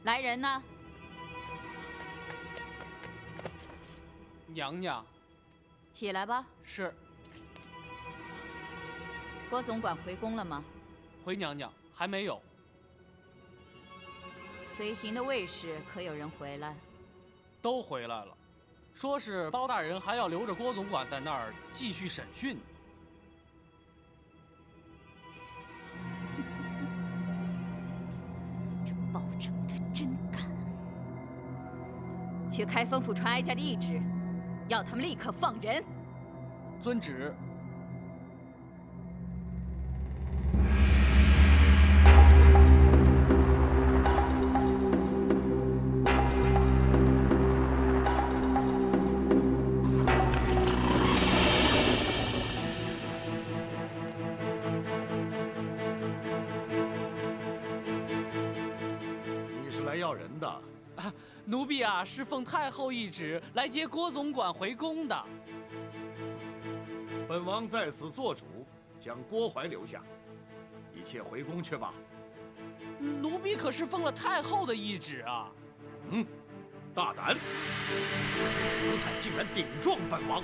来人呐！娘娘，起来吧。是。郭总管回宫了吗？回娘娘，还没有。随行的卫士可有人回来？都回来了，说是包大人还要留着郭总管在那儿继续审讯。这包拯他真敢！去开封府传哀家的懿旨，要他们立刻放人。遵旨。奴婢啊，是奉太后懿旨来接郭总管回宫的。本王在此做主，将郭槐留下，一切回宫去吧。奴婢可是奉了太后的懿旨啊！大胆！奴才竟然顶撞本王！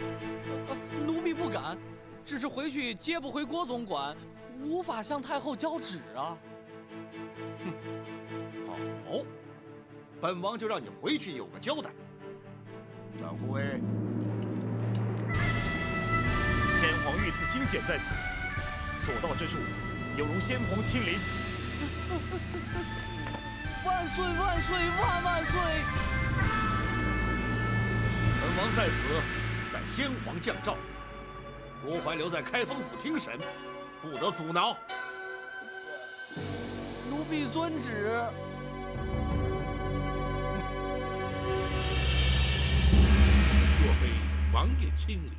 奴婢不敢，只是回去接不回郭总管，无法向太后交旨啊。好。本王就让你回去有个交代。展护卫，先皇御赐金简在此，所到之处，有如先皇亲临。万岁万岁万万岁！本王在此待先皇降诏，郭槐留在开封府听审，不得阻挠。奴婢遵旨。若非王爷亲临，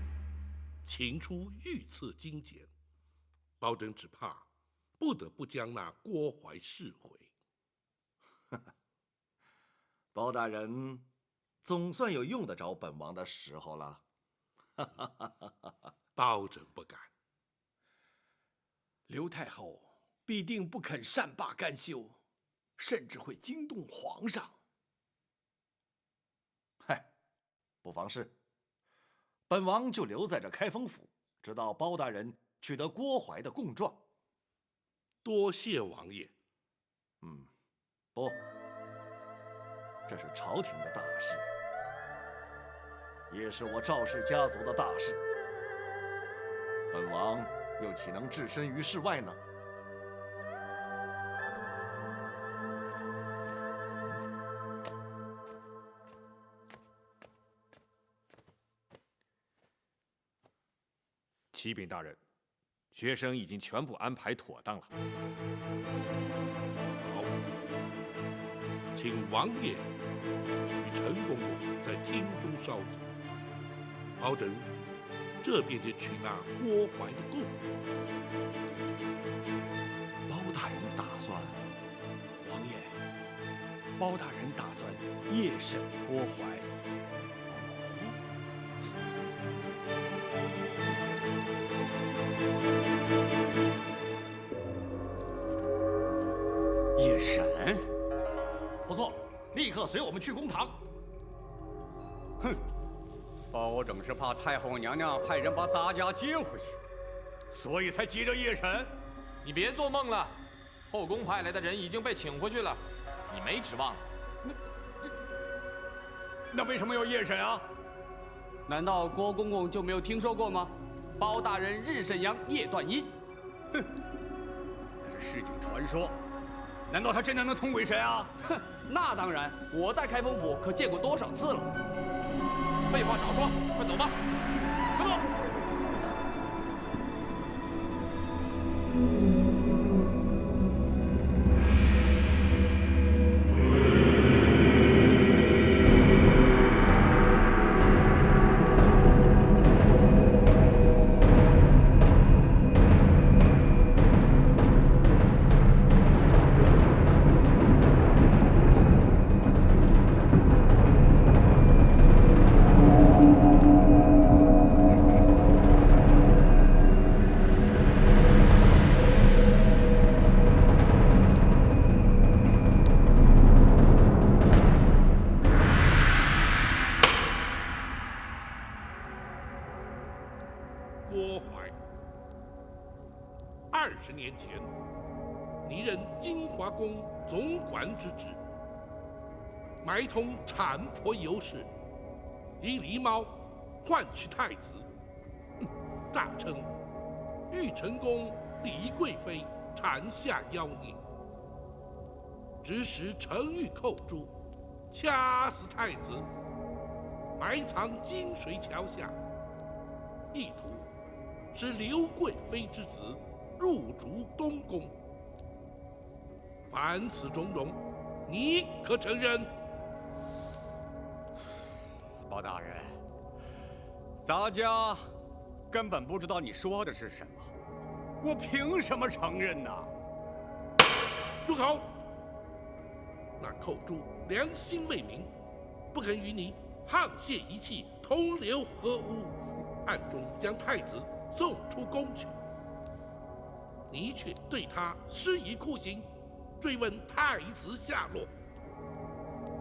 请出御赐金简，包拯只怕不得不将那郭槐释回。包大人总算有用得着本王的时候了。包拯不敢。刘太后必定不肯善罢甘休，甚至会惊动皇上。不妨事。本王就留在这开封府，直到包大人取得郭槐的供状。多谢王爷。不，这是朝廷的大事，也是我赵氏家族的大事。本王又岂能置身于事外呢？启禀大人，学生已经全部安排妥当了。好，请王爷与陈公公在厅中稍坐。包拯这便就取那郭槐的供状。包大人打算，王爷，包大人打算夜审郭槐。夜审？不错，立刻随我们去公堂。包拯是怕太后娘娘派人把咱家接回去，所以才急着夜审。你别做梦了，后宫派来的人已经被请回去了，你没指望了。那为什么要夜审啊？难道郭公公就没有听说过吗？包大人日审阳，夜断阴。哼，那是市井传说。难道他真的能通鬼神啊？哼，那当然，我在开封府可见过多少次了。废话少说，快走吧。快走！总管之职，埋通产婆尤氏，以狸猫换取太子，大称玉成宫李贵妃产下妖孽，指使程昱寇诛，掐死太子，埋藏金水桥下，意图使刘贵妃之子入主东宫。凡此种种，你可承认？包大人，咱家根本不知道你说的是什么，我凭什么承认呢？住口！那寇诛良心未泯，不肯与你沆瀣一气，同流合污，暗中将太子送出宫去，你却对他施以酷刑，追问太子下落。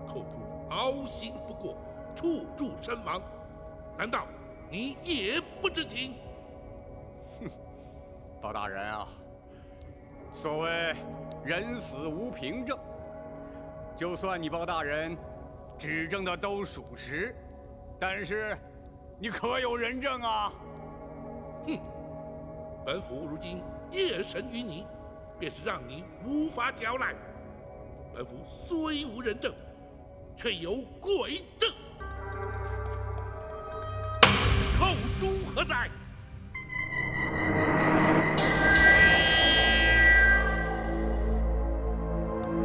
寇诛凹刑不过，处处身亡，难道你也不知情？包大人啊，所谓人死无凭证，就算你包大人指证的都属实，但是你可有人证啊？哼！本府如今夜审于你，便是让你无法交代。本府虽无人证，却有鬼证。寇诛何在？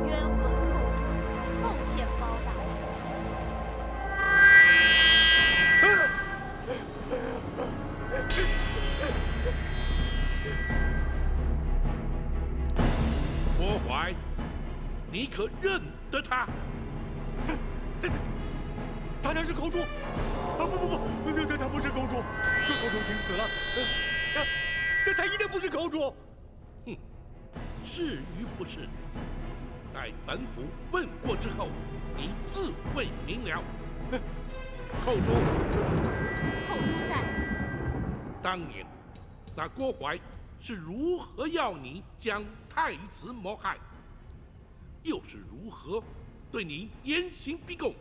冤魂寇诛，叩见包大人。郭淮，你可认得他？他是寇诛！不，他不是寇诛，寇诛已经死了。他一定不是寇诛。哼，是与不是，待本府问过之后，你自会明了。寇诛，寇诛在。当年那郭淮是如何要你将太子谋害，又是如何对你严刑逼供，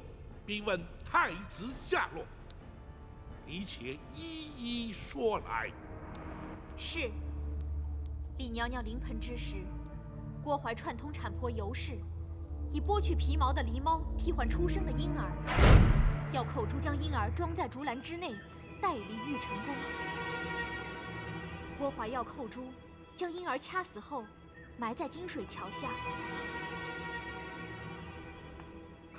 逼问太子下落？你且一一说来。是。李娘娘临盆之时，郭淮串通产婆尤氏，以剥去皮毛的狸猫替换出生的婴儿，要寇诛将婴儿装在竹篮之内，带离玉成宫。郭淮要寇诛将婴儿掐死后，埋在金水桥下。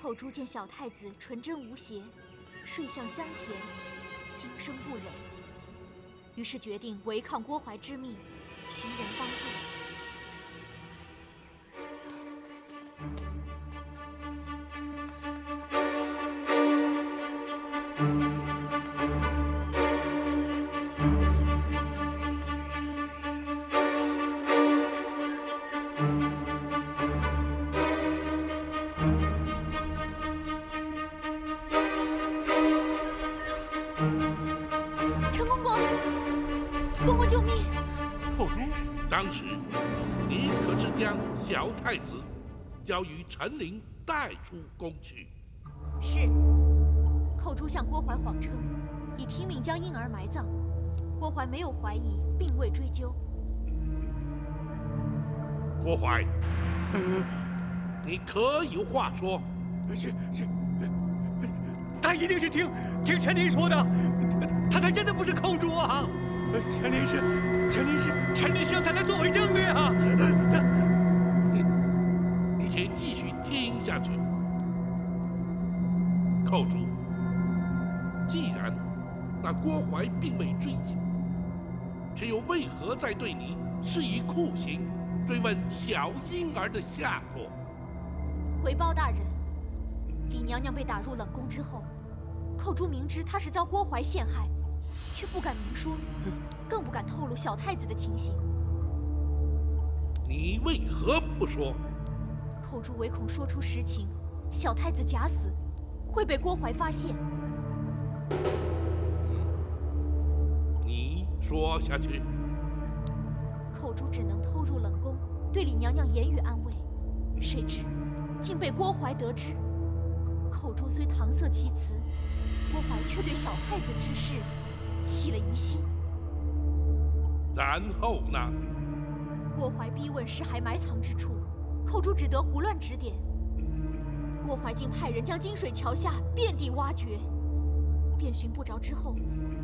寇诛见小太子纯真无邪，睡相香甜，心生不忍，于是决定违抗郭淮之命，寻人帮助。公公救命！寇诛，当时你可是将小太子交与陈琳带出宫去？是。寇诛向郭淮谎称已听命将婴儿埋葬，郭淮没有怀疑，并未追究。郭淮，你可有话说？是，他一定是听陈琳说的，他才真的不是寇诛啊！陈琳是让他来作为证的呀！你且继续听下去。寇诛，既然那郭淮并未追究，却又为何在对你施以酷刑，追问小婴儿的下落？回包大人，李娘娘被打入冷宫之后，寇诛明知她是遭郭淮陷害，却不敢明说，更不敢透露小太子的情形。你为何不说？寇诛唯恐说出实情，小太子假死，会被郭淮发现。你说下去。寇诛只能偷入冷宫，对李娘娘言语安慰，谁知竟被郭槐得知，寇珠虽搪塞其词，郭槐却对小太子之事起了疑心。然后呢？郭槐逼问尸骸埋藏之处，寇珠只得胡乱指点。郭槐竟派人将金水桥下遍地挖掘，遍寻不着之后，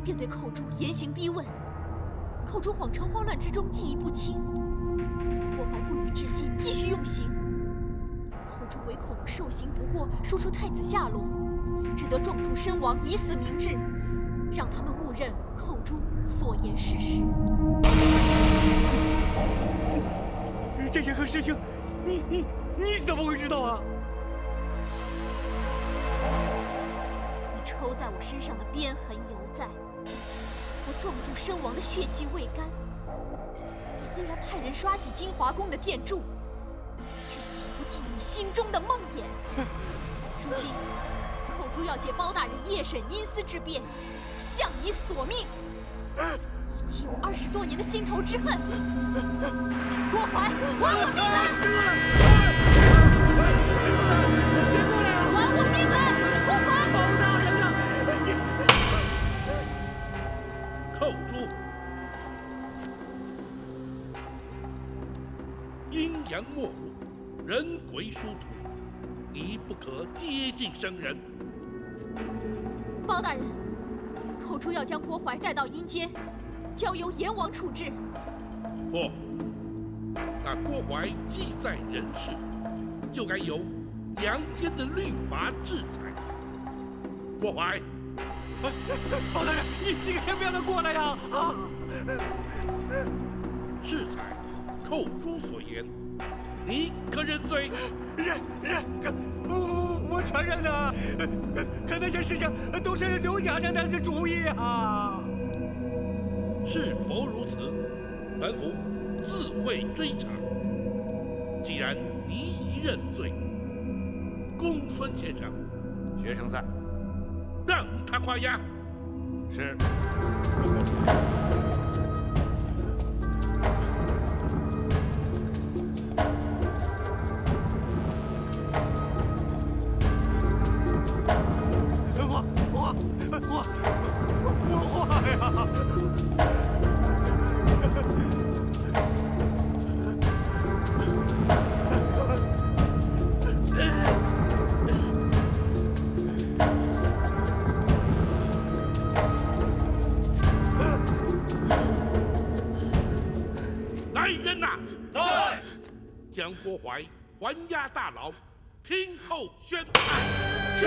便对寇珠严刑逼问。寇珠恍成慌乱之中，记忆不清。郭槐不予置信，继续用刑。寇珠唯恐受刑不过，说出太子下落，只得状注身亡，以死明志，让他们误认寇珠所言是实。这些个事情，你怎么会知道啊？你抽在我身上的鞭痕犹在，我撞柱身亡的血迹未干。你虽然派人刷洗金华宫的殿柱，却洗不尽你心中的梦魇。如今，寇珠要借包大人夜审阴司之便，向你索命，以解我20多年的心头之恨。郭槐，还我命来！还我命来！郭槐，包大人啊！寇珠，阴阳莫辱，人鬼殊途，你不可接近生人。包大人，寇珠要将郭槐带到阴间，交由阎王处置。不，那郭槐既在人世，就该由阳间的律法制裁。郭槐，包大人，你可先不要他过来呀！啊！制裁寇珠所言，你可认罪？认，我承认了。可那些事情都是刘家人的主意啊！是否如此？本府自会追查。既然你已认罪，公孙先生，学生在，让他画押。是。我画呀！来人呐！在！将郭槐还押大牢，听候宣判。是。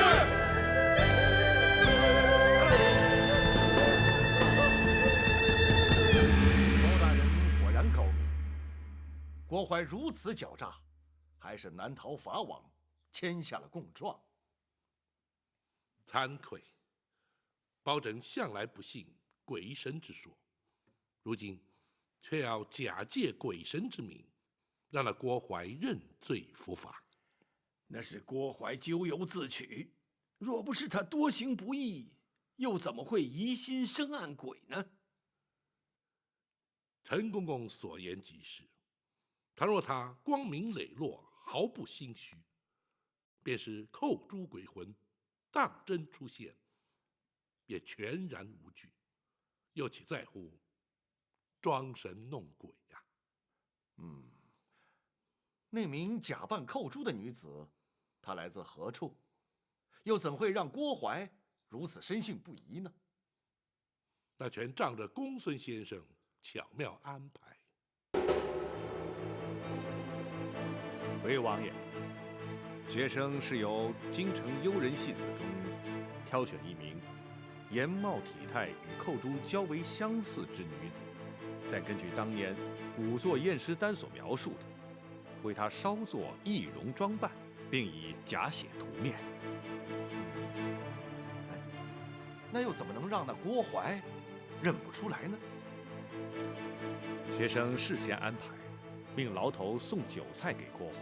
包大人果然高明，郭槐如此狡诈，还是难逃法网，签下了供状。惭愧，包拯向来不信鬼神之说，如今却要假借鬼神之名，让那郭槐认罪伏法。那是郭槐咎由自取，若不是他多行不义，又怎么会疑心生暗鬼呢？陈公公所言极是，倘若他光明磊落，毫不心虚，便是扣诸鬼魂，当真出现，也全然无惧，又岂在乎装神弄鬼呀？那名假扮寇珠的女子，她来自何处？又怎会让郭槐如此深信不疑呢？那全仗着公孙先生巧妙安排。回王爷，学生是由京城幽人戏子中挑选一名颜貌体态与寇珠较为相似之女子，再根据当年仵作验尸单所描述的，为她稍作易容装扮，并以假血涂面。那又怎么能让那郭槐认不出来呢？学生事先安排，命牢头送酒菜给郭槐。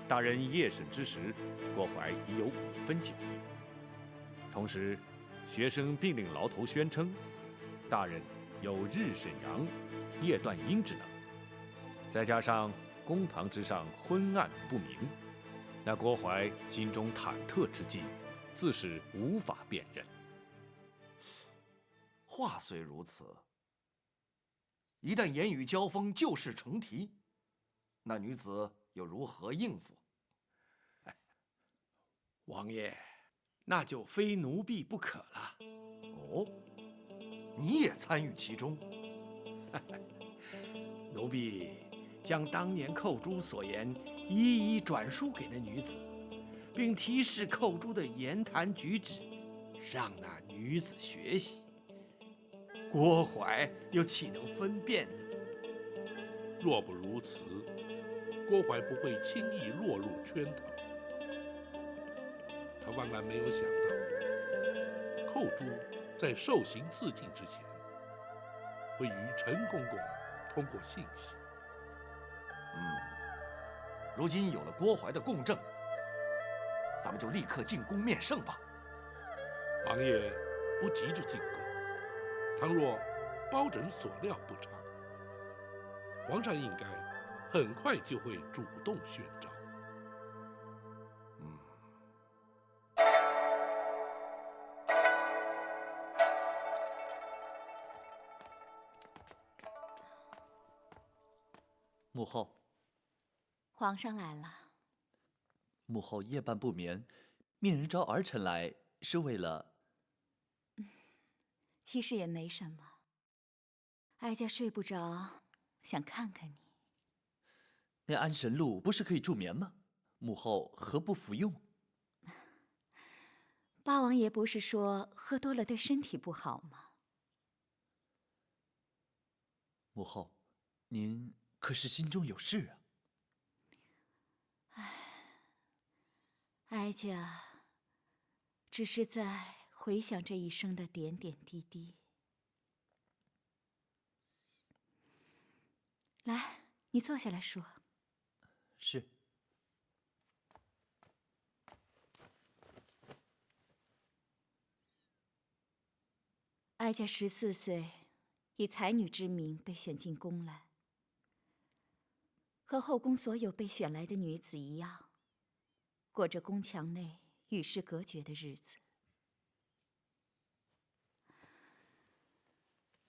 大人夜审之时，郭槐已有5分酒意。同时，学生并令牢头宣称，大人有日审阳、夜断阴之能。再加上公堂之上昏暗不明，那郭淮心中忐忑之际，自是无法辨认。话虽如此，一旦言语交锋，旧事重提，那女子又如何应付？王爷，那就非奴婢不可了。哦，你也参与其中？奴婢将当年寇珠所言一一转述给那女子，并提示寇珠的言谈举止，让那女子学习。郭淮又岂能分辨呢？若不如此，郭淮不会轻易落入圈套。他万万没有想到，寇珠在受刑自尽之前，会与陈公公通过信息。如今有了郭淮的供证，咱们就立刻进宫面圣吧。王爷不急着进宫，倘若包拯所料不差，皇上应该很快就会主动宣召。母后，皇上来了。母后夜半不眠，命人招儿臣来，是为了……其实也没什么。哀家睡不着，想看看你。那安神露不是可以助眠吗？母后何不服用？八王爷不是说喝多了对身体不好吗？母后，您可是心中有事啊？哀家只是在回想这一生的点点滴滴。来，你坐下来说。是。哀家14岁，以才女之名被选进宫来，和后宫所有被选来的女子一样，过着宫墙内与世隔绝的日子。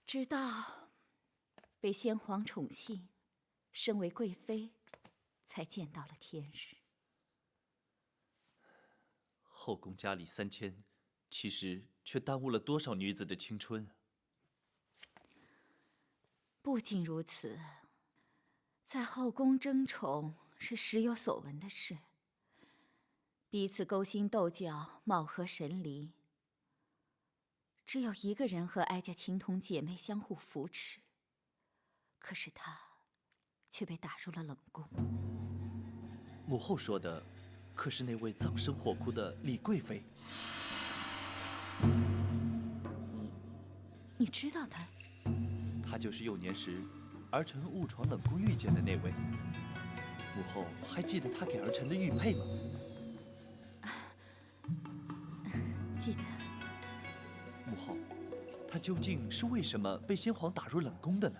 直到被先皇宠幸，升为贵妃，才见到了天日。后宫佳丽3000，其实却耽误了多少女子的青春啊！不仅如此，在后宫争宠是时有所闻的事，彼此勾心斗角，貌合神离。只有一个人和哀家情同姐妹，相互扶持，可是他却被打入了冷宫。母后说的，可是那位葬身火窟的李贵妃？你知道她？她就是幼年时儿臣误闯冷宫遇见的那位。母后还记得她给儿臣的玉佩吗？记得。母后，她究竟是为什么被先皇打入冷宫的呢？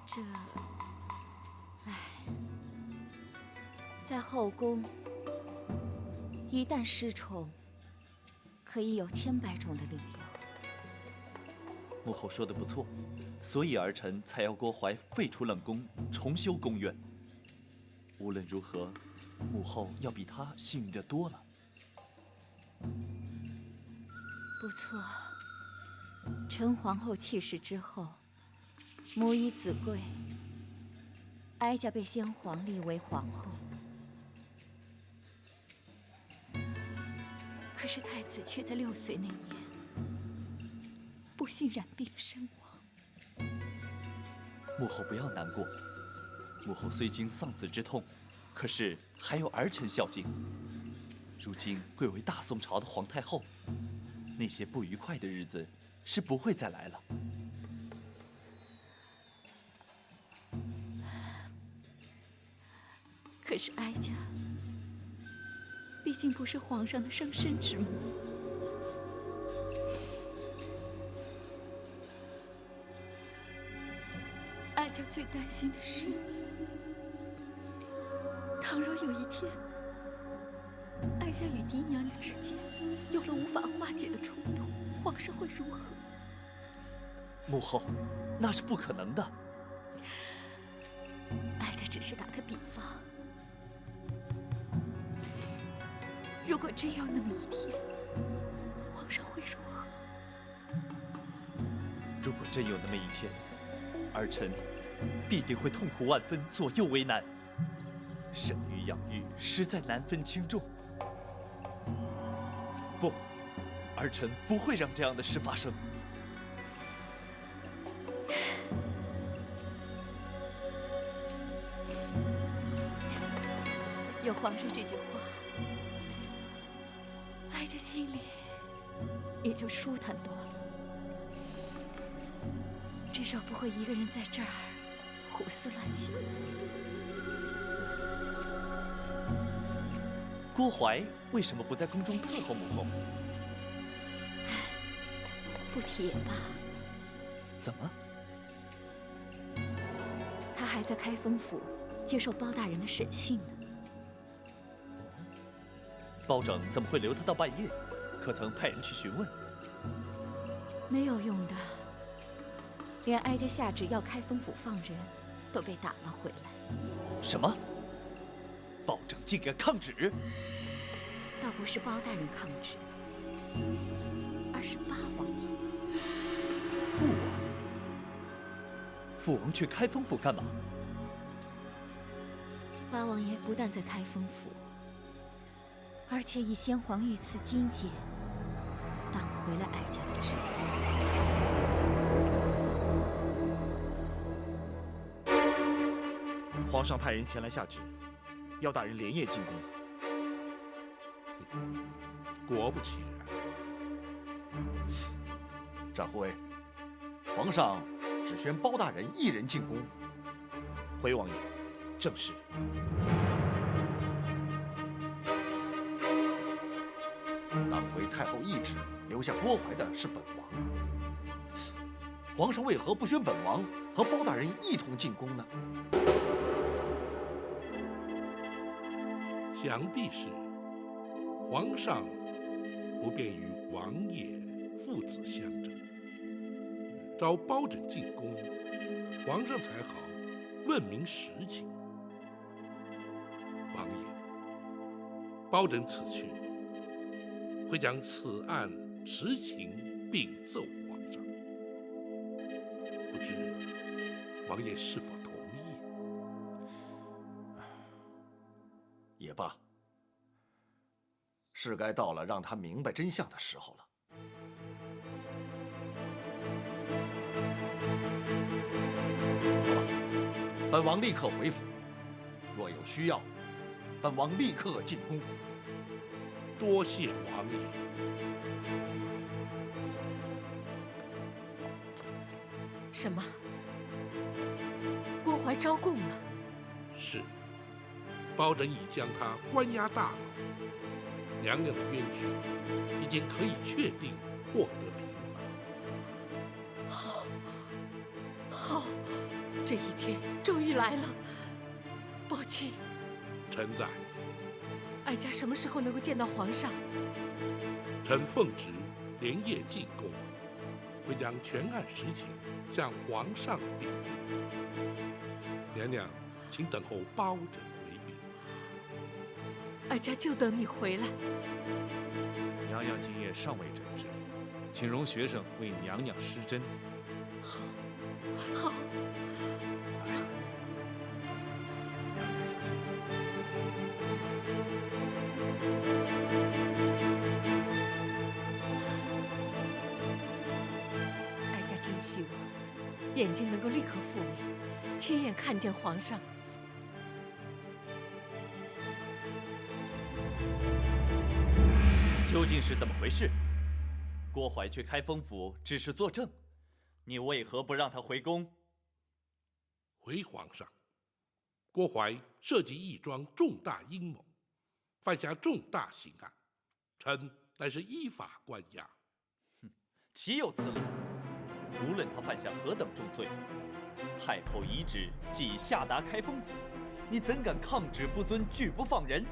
这，在后宫，一旦失宠，可以有千百种的理由。母后说的不错，所以儿臣才要郭淮废除冷宫，重修宫院。无论如何，母后要比他幸运的多了。不错，陈皇后去世之后，母以子贵，哀家被先皇立为皇后。可是太子却在6岁那年，不幸染病身亡。母后不要难过，母后虽经丧子之痛，可是还有儿臣孝敬。如今贵为大宋朝的皇太后，那些不愉快的日子是不会再来了。可是哀家毕竟不是皇上的生身之母，最担心的是，倘若有一天，哀家与嫡娘娘之间有了无法化解的冲突，皇上会如何？母后，那是不可能的。哀家只是打个比方，如果真有那么一天，皇上会如何？如果真有那么一天，儿臣必定会痛苦万分，左右为难。生育养育实在难分轻重。不，儿臣不会让这样的事发生。有皇上这句话，哀家心里也就舒坦多了。至少不会一个人在这儿胡思乱想。郭槐为什么不在宫中伺候母后？不提也罢。怎么？他还在开封府接受包大人的审讯呢。包拯怎么会留他到半夜？可曾派人去询问？没有用的，连哀家下旨要开封府放人，都被打了回来。什么？包拯竟敢抗旨？倒不是包大人抗旨，而是八王爷。父王？父王去开封府干嘛？八王爷不但在开封府，而且以先皇御赐金剑挡回了哀家的旨意。皇上派人前来下旨，要大人连夜进宫。果不其然，展护卫，皇上只宣包大人一人进宫。回王爷，正是。当回太后懿旨，留下郭槐的是本王。皇上为何不宣本王和包大人一同进宫呢？想必是皇上不便与王爷父子相争，召包拯进宫，皇上才好问明实情。王爷，包拯此去，会将此案实情禀奏皇上，不知王爷是否同意？也罢，是该到了让他明白真相的时候了。好吧，本王立刻回府，若有需要，本王立刻进宫。多谢王爷。什么？郭槐招供了？是。包拯已将他关押大牢，娘娘的冤屈已经可以确定获得平反。好，好，这一天终于来了。宝卿，臣在。哀家什么时候能够见到皇上？臣奉旨连夜进宫，会将全案实情向皇上禀明。娘娘，请等候包拯回禀。哀家就等你回来。娘娘今夜尚未诊治，请容学生为娘娘施针。好，好。娘娘小心。哀家真希望眼睛能够立刻复明，亲眼看见皇上。究竟是怎么回事？郭槐去开封府只是作证，你为何不让他回宫？回皇上，郭槐设计一桩重大阴谋，犯下重大刑案，臣乃是依法关押。岂有此理！无论他犯下何等重罪，太后遗旨既已下达开封府，你怎敢抗旨不遵，拒不放人？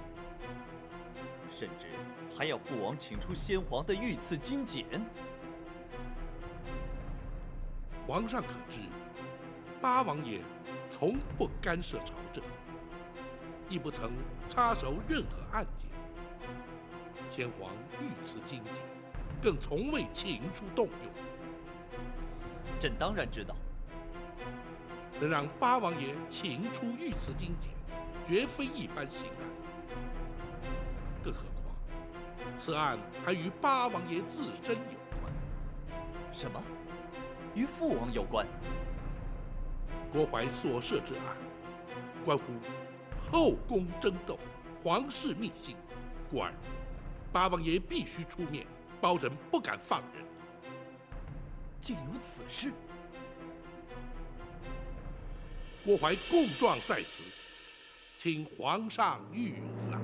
甚至还要父王请出先皇的御赐金简。皇上可知，八王爷从不干涉朝政，亦不曾插手任何案件。先皇御赐金简，更从未请出动用。朕当然知道，能让八王爷请出御赐金简，绝非一般刑案。更何况，此案还与八王爷自身有关。什么？与父王有关？郭槐所涉之案，关乎后宫争斗、皇室秘辛，故而八王爷必须出面，保证不敢放人。竟有此事！郭槐供状在此，请皇上御览。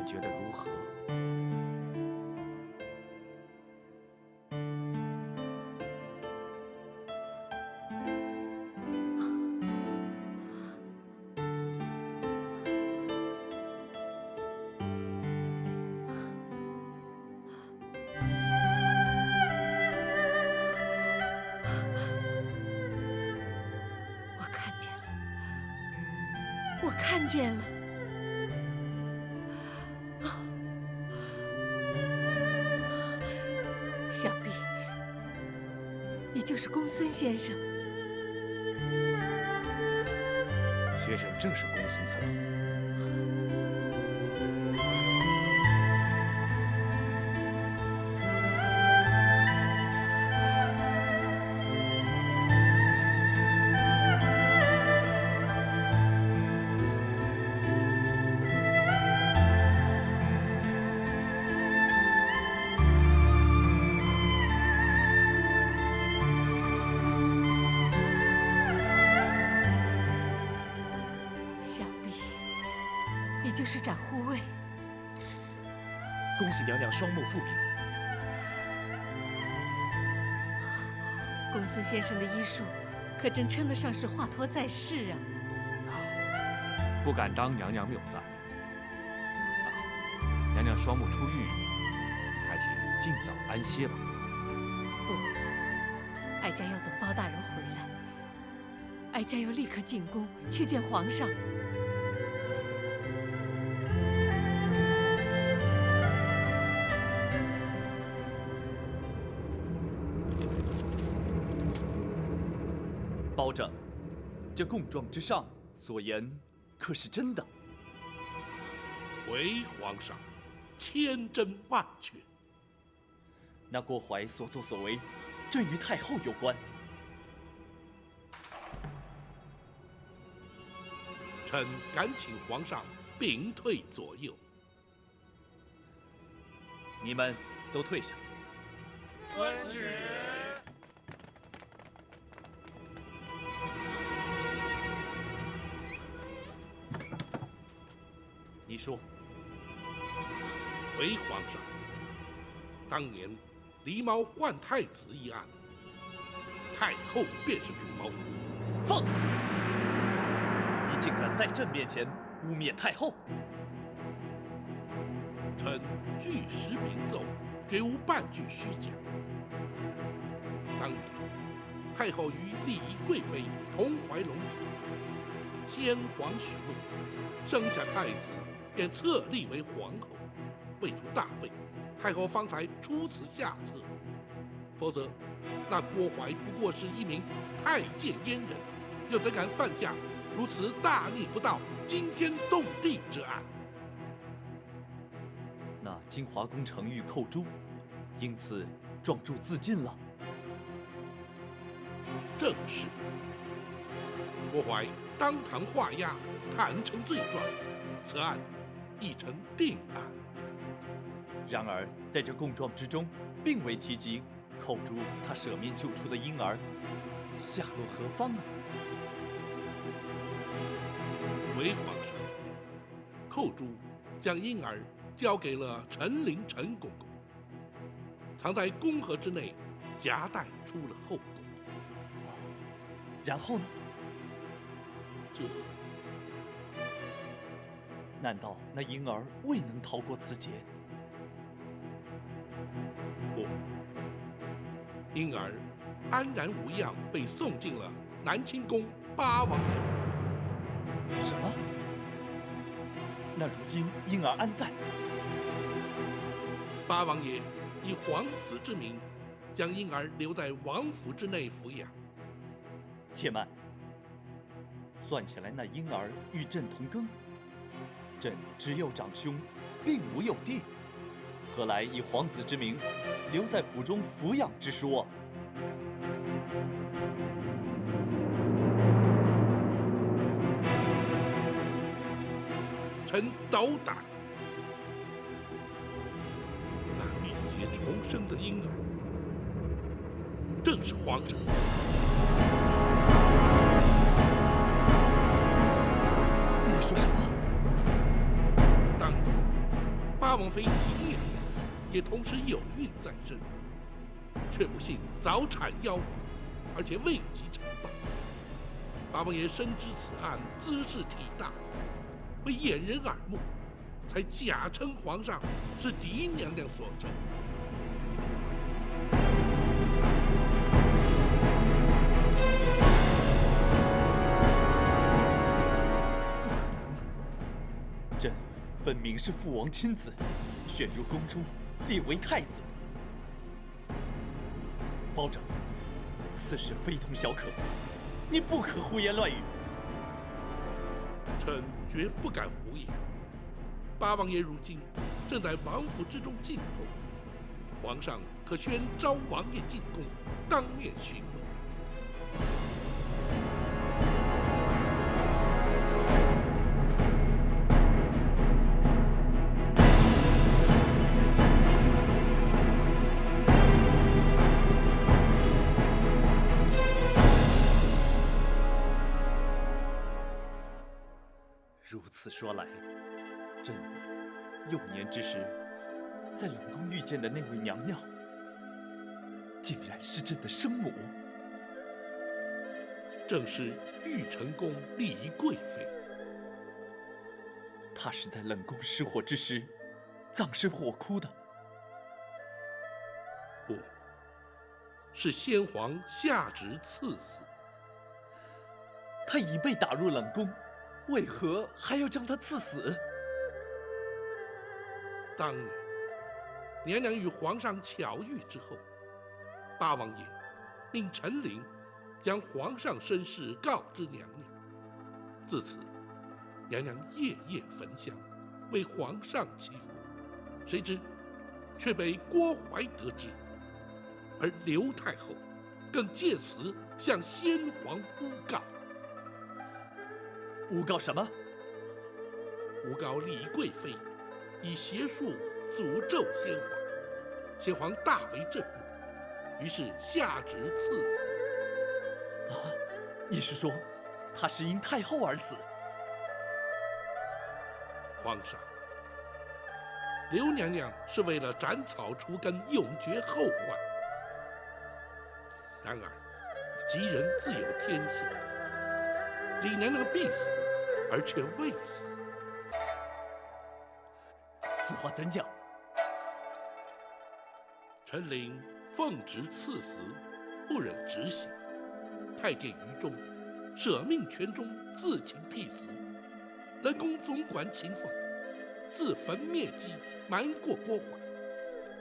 觉得如何？我看见了，我看见了。想必你就是公孙先生。学生正是公孙策。就是长护卫。恭喜娘娘双目复明。公孙先生的医术，可真称得上是华佗在世啊！不敢当娘娘谬赞。娘娘双目出狱，还请尽早安歇吧。不，哀家要等包大人回来。哀家要立刻进宫去见皇上。保证，这供状之上所言可是真的？回皇上，千真万确。那郭槐所作所为，正与太后有关。臣敢请皇上屏退左右。你们都退下。遵旨。你说，回皇上，当年狸猫换太子一案，太后便是主谋。放肆！你竟敢在朕面前污蔑太后！臣据实禀奏，绝无半句虚假。当年，太后与李仪贵妃同怀龙种，先皇许诺，生下太子便册立为皇后，位处大位，太后方才出此下策。否则，那郭槐不过是一名太监阉人，又怎敢犯下如此大逆不道、惊天动地之案？那金华宫程昱寇诛，因此状铸自尽了。正是。郭槐当堂画押，坦诚罪状，此案已成定案。然而，在这供状之中，并未提及寇诛他舍命救出的婴儿，下落何方啊？回皇上，寇诛将婴儿交给了陈琳陈公公，藏在宫盒之内，夹带出了后宫。然后呢？这……难道那婴儿未能逃过此劫？不，婴儿安然无恙，被送进了南清宫八王爷府。什么？那如今婴儿安在？八王爷以皇子之名，将婴儿留在王府之内抚养。且慢，算起来那婴儿与朕同庚，朕只有长兄，并无幼弟，何来以皇子之名留在府中抚养之说？臣斗胆。那浴血重生的婴儿，正是皇上。你说什么？当然，八王妃缇娘娘也同时有孕在身，却不幸早产夭亡，而且未及呈报。八王爷深知此案兹事体大，为掩人耳目，才假称皇上是嫡娘娘所生。朕分明是父王亲自选入宫中，立为太子。包拯，此事非同小可，你不可胡言乱语。臣绝不敢胡言。八王爷如今正在王府之中静候，皇上可宣召王爷进宫，当面询问。如此说来，朕幼年之时在冷宫遇见的那位娘娘，竟然是朕的生母。正是玉成宫丽仪贵妃。她是在冷宫失火之时葬身火窟的。不，是先皇下旨赐死。她已被打入冷宫，为何还要将她赐死？当年，娘娘与皇上巧遇之后，八王爷命陈琳将皇上身世告知娘娘。自此，娘娘夜夜焚香，为皇上祈福。谁知，却被郭槐得知，而刘太后更借此向先皇诬告。诬告什么？诬告丽仪贵妃以邪术诅咒先皇，先皇大为震怒，于是下旨赐死。啊，你是说，她是因太后而死？皇上，刘娘娘是为了斩草除根，永绝后患。然而，吉人自有天相，李娘娘必死，而却未死。此话怎讲？陈琳奉旨赐死，不忍执行。太监于忠舍命权中，自请替死。人工总管秦凤自焚灭迹，瞒过郭淮，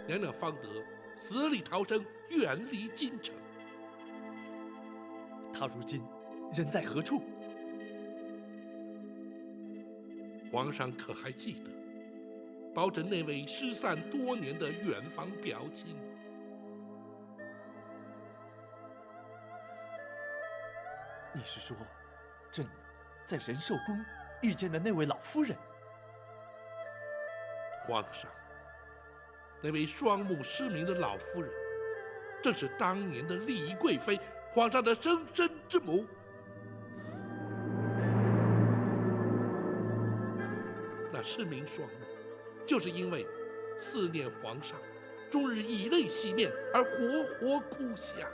娘娘方得死里逃生，远离京城。他如今人在何处？皇上可还记得包拯那位失散多年的远房表亲？你是说，朕在仁寿宫遇见的那位老夫人？皇上，那位双目失明的老夫人，正是当年的丽仪贵妃，皇上的生身之母。那失明双目，就是因为思念皇上，终日以泪洗面，而活活哭下。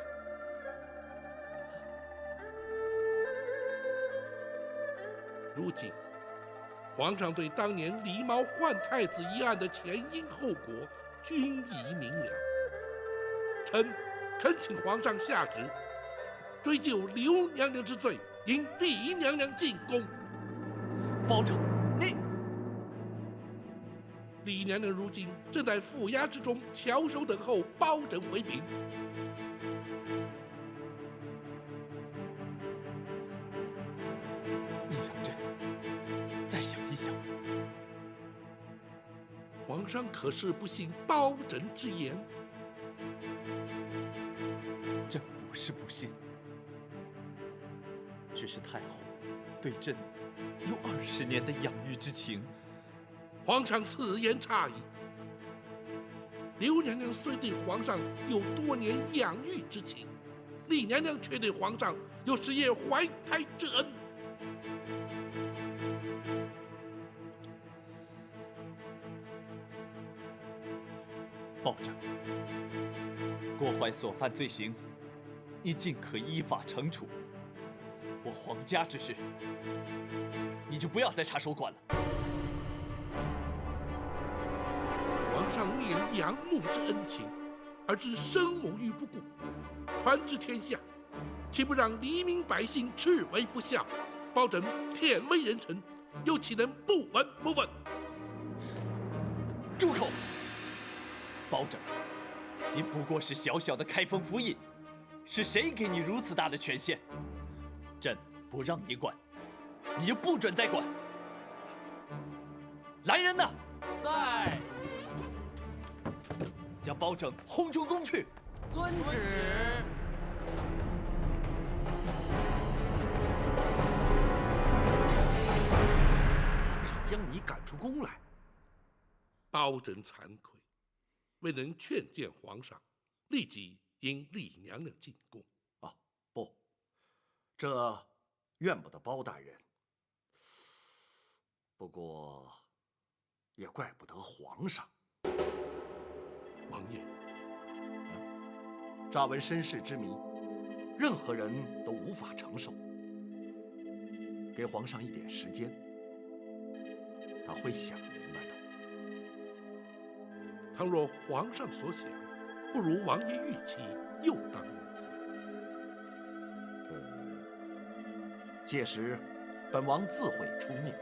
如今，皇上对当年狸猫换太子一案的前因后果均已明了。臣恳请皇上下旨，追究刘娘娘之罪，迎丽娘娘进宫。包拯，你……丽娘娘如今正在府衙之中翘首等候包拯回禀。再想一想，皇上可是不信包拯之言？朕不是不信，只是太后对朕有20年的养育之情。皇上此言差矣。刘娘娘虽对皇上有多年养育之情，丽娘娘却对皇上有10夜怀胎之恩。包拯，郭淮所犯罪行，你尽可依法惩处。我皇家之事，你就不要再插手管了。皇上念养母之恩情，而置生母于不顾，传之天下，岂不让黎民百姓斥为不孝？包拯天威人臣，又岂能不闻不问？住口！包拯，你不过是小小的开封府尹，是谁给你如此大的权限？朕不让你管，你就不准再管。来人呐！在。将包拯轰出宫去。遵旨。皇上将你赶出宫来，包拯惭愧，未能劝谏皇上，立即迎丽娘娘进宫。啊，不，这怨不得包大人，不过也怪不得皇上。王爷，乍闻身世之谜，任何人都无法承受。给皇上一点时间，他会想明白的。倘若皇上所想，不如王爷预期，又当如何？届时，本王自会出面。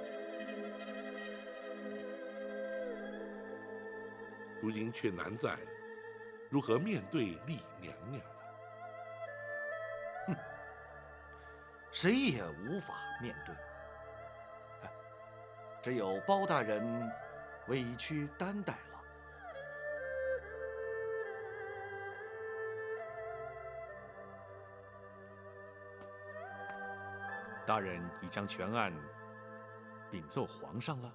如今却难在如何面对丽娘娘了。哼，谁也无法面对，只有包大人委屈担待了。大人已将全案禀奏皇上了。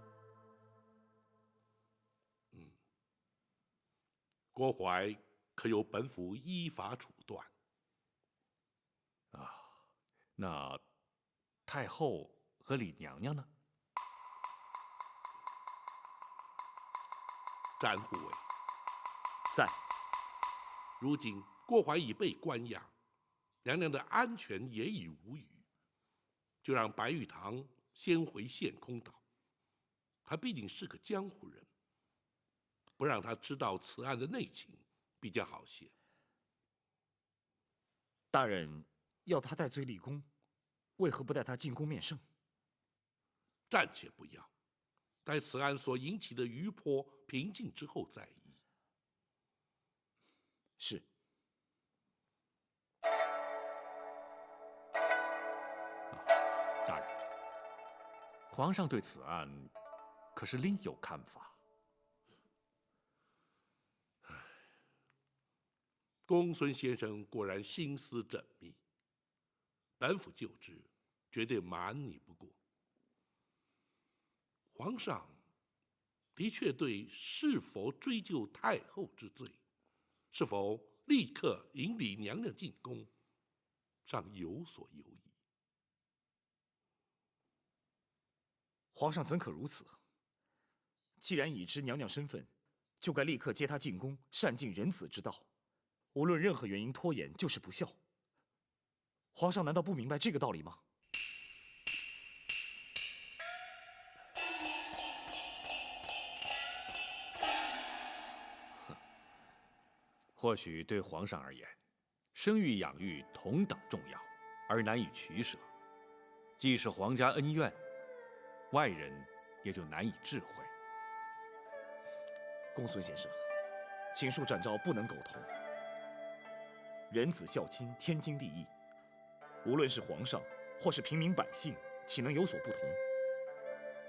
郭淮可由本府依法处断。啊，那太后和李娘娘呢？詹护卫在。如今郭淮已被关押，娘娘的安全也已无虞，就让白玉堂先回献空岛。他毕竟是个江湖人，不让他知道此案的内情比较好些。大人要他戴罪立功，为何不带他进宫面圣？暂且不要，待此案所引起的余波平静之后再议。是。大人，皇上对此案可是另有看法？公孙先生果然心思缜密，本府就职，绝对瞒你不过。皇上的确对是否追究太后之罪，是否立刻引李娘娘进宫，尚有所犹疑。皇上怎可如此？既然已知娘娘身份，就该立刻接她进宫，善尽人子之道。无论任何原因拖延，就是不孝。皇上难道不明白这个道理吗？或许对皇上而言，生育养育同等重要，而难以取舍。既是皇家恩怨，外人也就难以智慧。公孙先生，请恕展昭不能苟同。人子孝亲，天经地义。无论是皇上，或是平民百姓，岂能有所不同？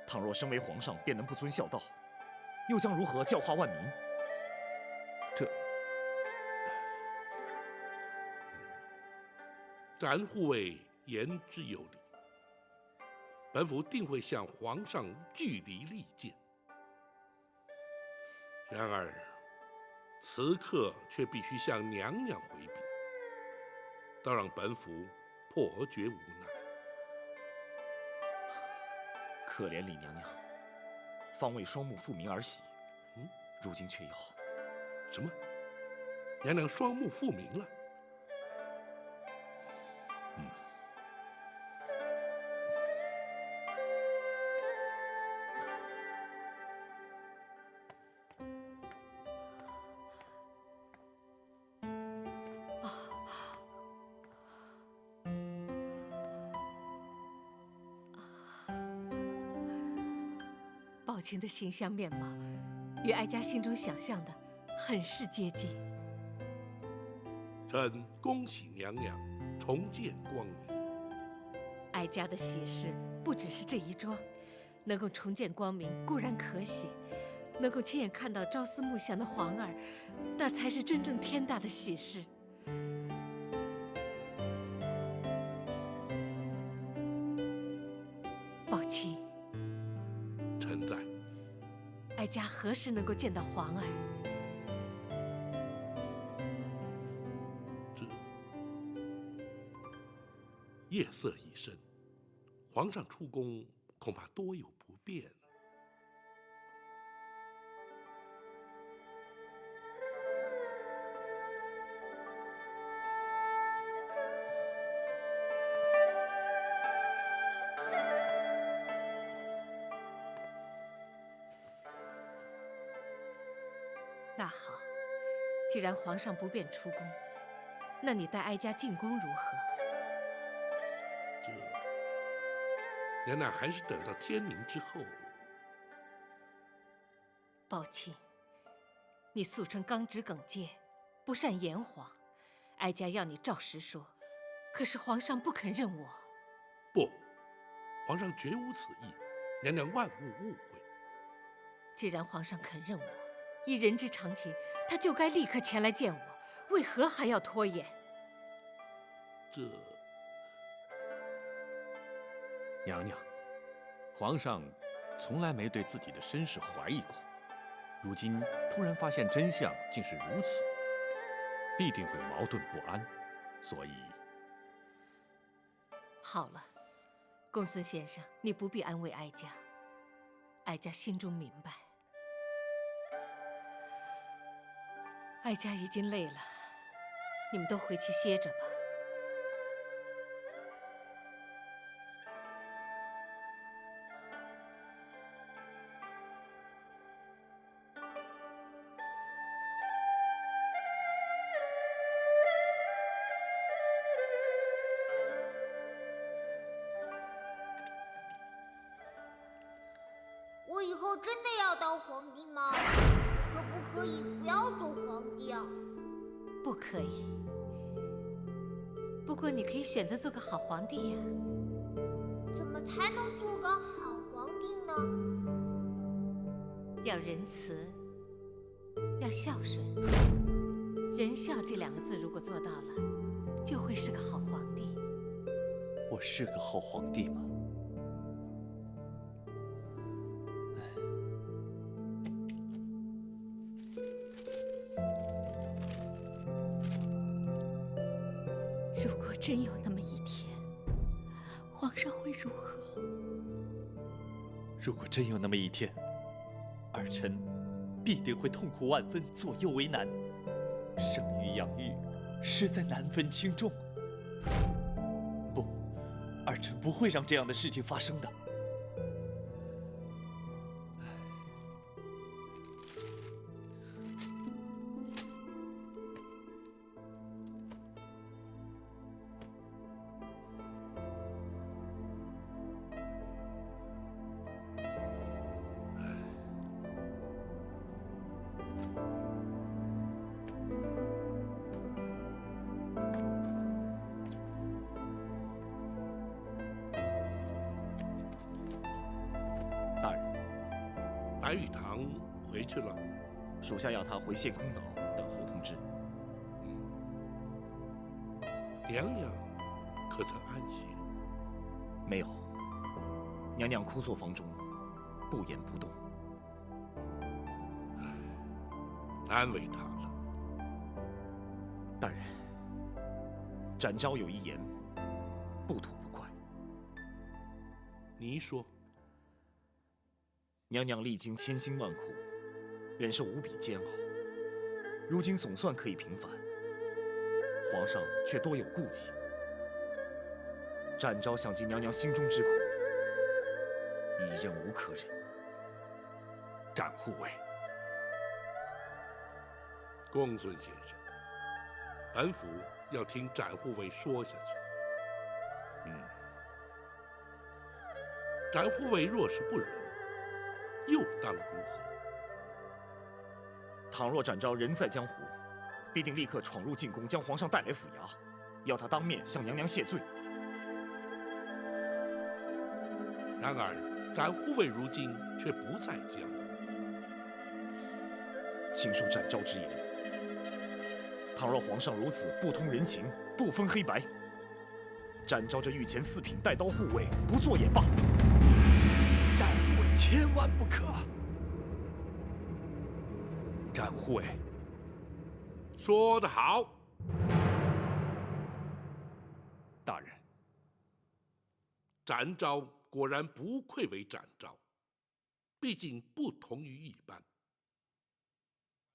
倘若身为皇上便能不遵孝道，又将如何教化万民？展护卫言之有理，本府定会向皇上据理力谏。然而，此刻却必须向娘娘回禀，倒让本府颇觉无奈。可怜李娘娘，方为双目复明而喜，如今却要……什么？娘娘双目复明了？宝琴的形象面貌，与哀家心中想象的很是接近。臣恭喜娘娘重见光明。哀家的喜事不只是这一桩，能够重见光明固然可喜，能够亲眼看到朝思暮想的皇儿，那才是真正天大的喜事。宝琴，臣在。哀家何时能够见到皇儿？夜色已深，皇上出宫恐怕多有不便。那好，既然皇上不便出宫，那你带哀家进宫如何？娘娘还是等到天明之后。宝琴，你素称刚直耿介，不善言谎，哀家要你照实说，可是皇上不肯认我。不，皇上绝无此意，娘娘万勿误会。既然皇上肯认我，依人之常情，他就该立刻前来见我，为何还要拖延？娘娘，皇上从来没对自己的身世怀疑过，如今突然发现真相竟是如此，必定会矛盾不安，所以……好了，公孙先生，你不必安慰哀家，哀家心中明白。哀家已经累了，你们都回去歇着吧。后真的要当皇帝吗？可不可以不要做皇帝啊？不可以。不过你可以选择做个好皇帝呀。怎么才能做个好皇帝呢？要仁慈，要孝顺。仁孝这2个字如果做到了，就会是个好皇帝。我是个好皇帝吗？如果真有那么一天，皇上会如何？如果真有那么一天，儿臣必定会痛苦万分，左右为难。生育养育，实在难分轻重。不，儿臣不会让这样的事情发生的。大人，白玉堂回去了。属下要他回献空岛等候通知。娘娘可曾安歇？没有，娘娘枯坐房中，不言不动。难为她了。大人，展昭有一言，不吐不快。你说。娘娘历经千辛万苦，忍受无比煎熬，如今总算可以平反，皇上却多有顾忌。展昭想尽娘娘心中之苦，已忍无可忍。展护卫，公孙先生，本府要听展护卫说下去。展护卫若是不忍，又当如何？倘若展昭人在江湖，必定立刻闯入进宫，将皇上带来府衙，要他当面向娘娘谢罪。然而，展护卫如今却不在江湖。请恕展昭之言。倘若皇上如此不通人情，不分黑白，展昭这御前4品带刀护卫不做也罢。展护卫千万不可！展护卫，说得好。大人，展昭果然不愧为展昭，毕竟不同于一般。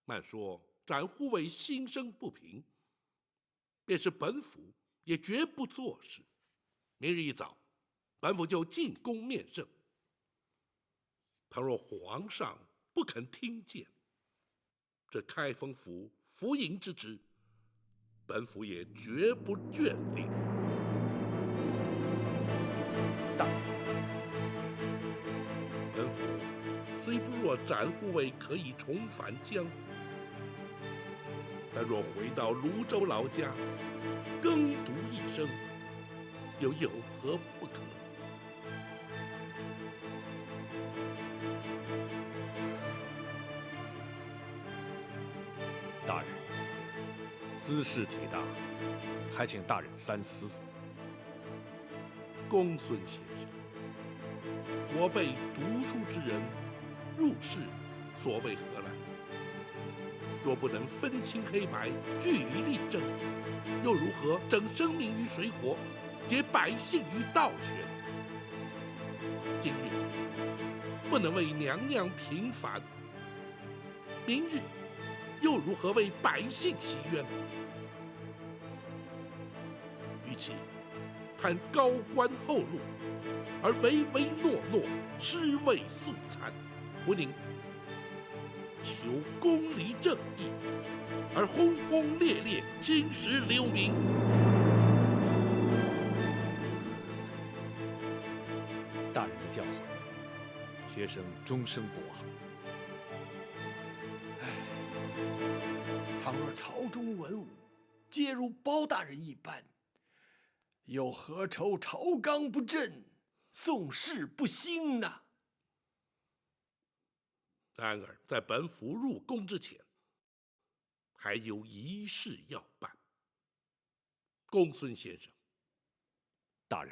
慢说展护卫心生不平，便是本府也绝不做事。明日一早，本府就进宫面圣。倘若皇上不肯听谏，这开封府府尹之职，本府也绝不眷恋。大人，本府虽不若展护卫可以重返江湖，但若回到泸州老家，耕读一生，又有何不可？大人，兹事体大，还请大人三思。公孙先生，我辈读书之人，入世所谓何来？若不能分清黑白，据理力争，又如何整生民于水火，解百姓于道玄？今日不能为娘娘平反，明日又如何为百姓洗冤？与其贪高官厚禄，而唯唯诺诺，尸位素餐，不宁求公理正义，而轰轰烈烈侵蚀流民。大人的教诲，学生终生不忘。倘若朝中文武皆如包大人一般，又何愁朝纲不正，宋室不兴呢？然而，在本府入宫之前，还有一事要办。公孙先生，大人，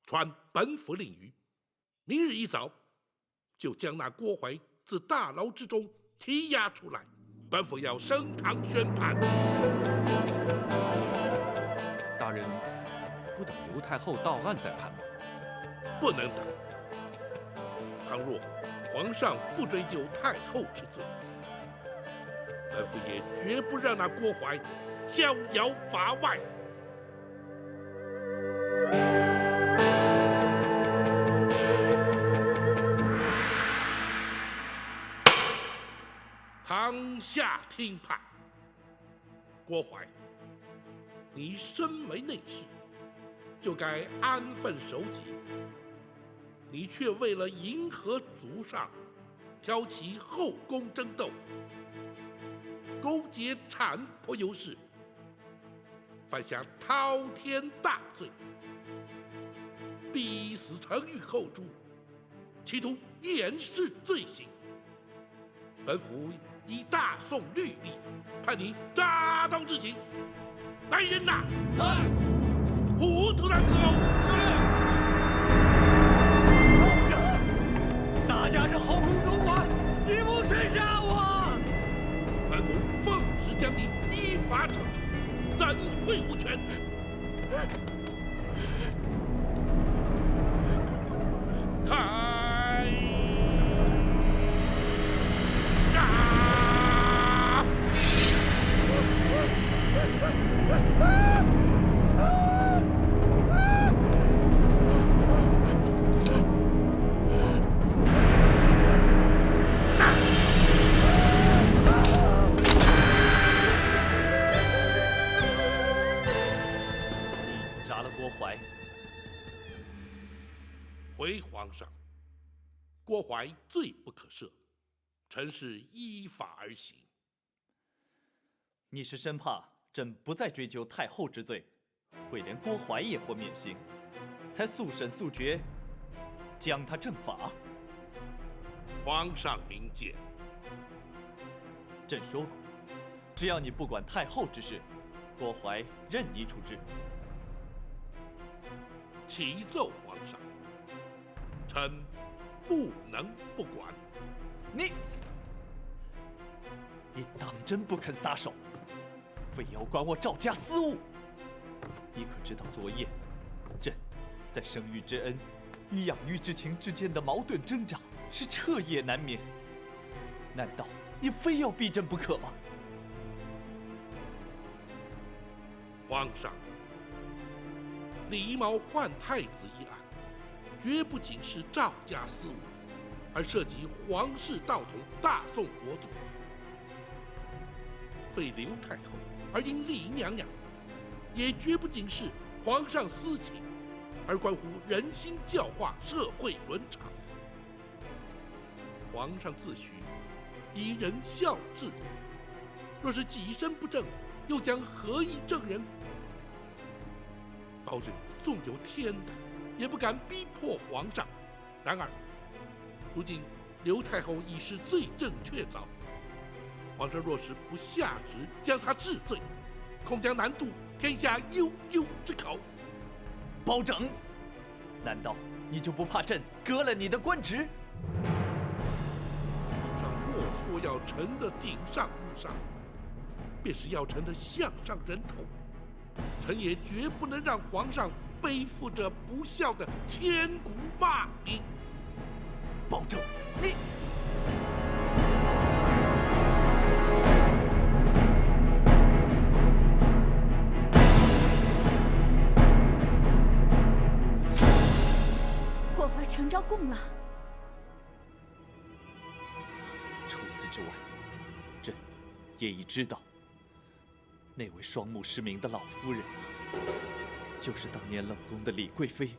传本府令谕，明日一早就将那郭槐自大牢之中提押出来，本府要升堂宣判。大人不等刘太后到案再判吗？不能等。倘若皇上不追究太后之罪，本府也绝不让那郭槐逍遥法外。堂下听判。郭槐，你身为内侍，就该安分守己，你却为了迎合祖上，挑起后宫争斗，勾结产婆尤氏，犯下滔天大罪，逼死程昱后主，企图掩饰罪行。本府以大宋律例，判你扎刀之刑。来人呐！来！糊涂的伺候！部长，洒家是后宫总管，你不去杀我！本府奉旨将你依法惩处，怎会无权？开！杀了郭槐。回皇上，郭槐罪不可赦，臣是依法而行。你是生怕朕不再追究太后之罪，会连郭槐也或免刑，才速审速决，将他正法？皇上明鉴。朕说过，只要你不管太后之事，郭槐任你处置。启奏皇上，臣不能不管。你当真不肯撒手，非要管我赵家私务？你可知道昨夜朕在生育之恩与养育之情之间的矛盾挣扎是彻夜难眠？难道你非要逼朕不可吗？皇上，李毛换太子一案，绝不仅是赵家私务，而涉及皇室道统大宋国族。废刘太后而因丽娘娘，也绝不仅是皇上私情，而关乎人心教化、社会伦常。皇上自诩以仁孝治国，若是己身不正，又将何以正人？包拯纵有天胆，也不敢逼迫皇上。然而，如今刘太后已是罪证确凿，皇上若是不下旨将她治罪，恐将难渡天下悠悠之口。包拯，难道你就不怕朕革了你的官职？皇上莫说要臣的顶上无上，便是要臣的项上人头，臣也绝不能让皇上背负着不孝的千古骂名。包拯，你郭槐全招供了。除此之外，朕也已知道，那位双目失明的老夫人，就是当年冷宫的李贵妃，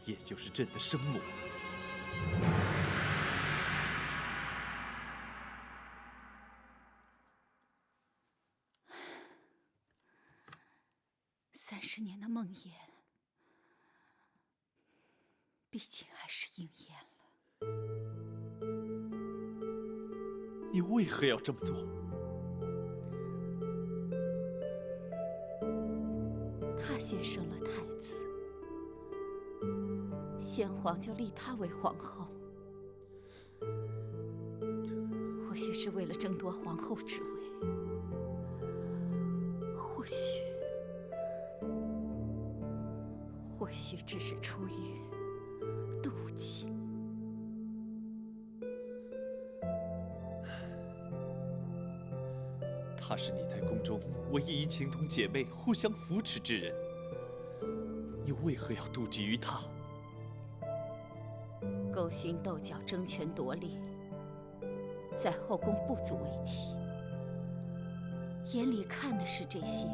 也就是朕的生母30年的梦魇，毕竟还是应验了。你为何要这么做？他先生了太子，先皇就立她为皇后。或许是为了争夺皇后之位，或许只是出于妒忌。她是你在宫中唯一情同姐妹、互相扶持之人，你为何要妒忌于她？勾心斗角、争权夺利，在后宫不足为奇。眼里看的是这些，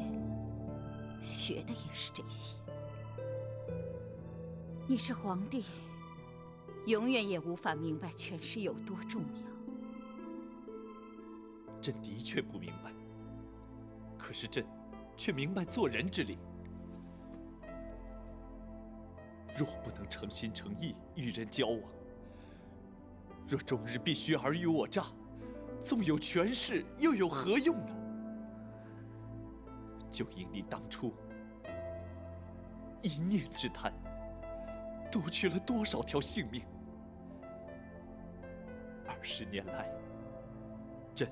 学的也是这些。你是皇帝，永远也无法明白权势有多重要。朕的确不明白，可是朕却明白做人之理。若不能诚心诚意与人交往，若终日必须尔虞我诈，纵有权势，又有何用呢？就因你当初一念之贪，夺去了多少条性命？20年来，朕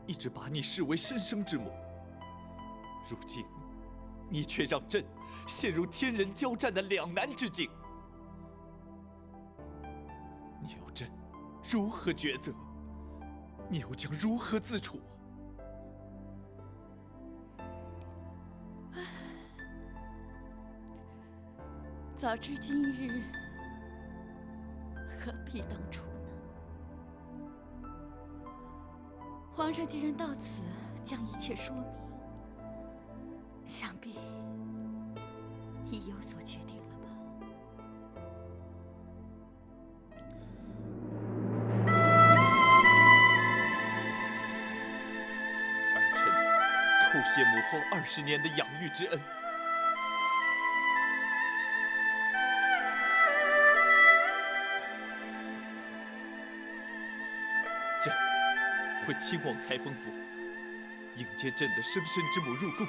一直把你视为身生之母，如今你却让朕陷入天人交战的两难之境。你要朕如何抉择？你又将如何自处？早知今日，何必当初呢？皇上既然到此将一切说明，想必已有所决定了吧？儿臣叩谢母后20年的养育之恩。朕会亲往开封府，迎接朕的生身之母入宫。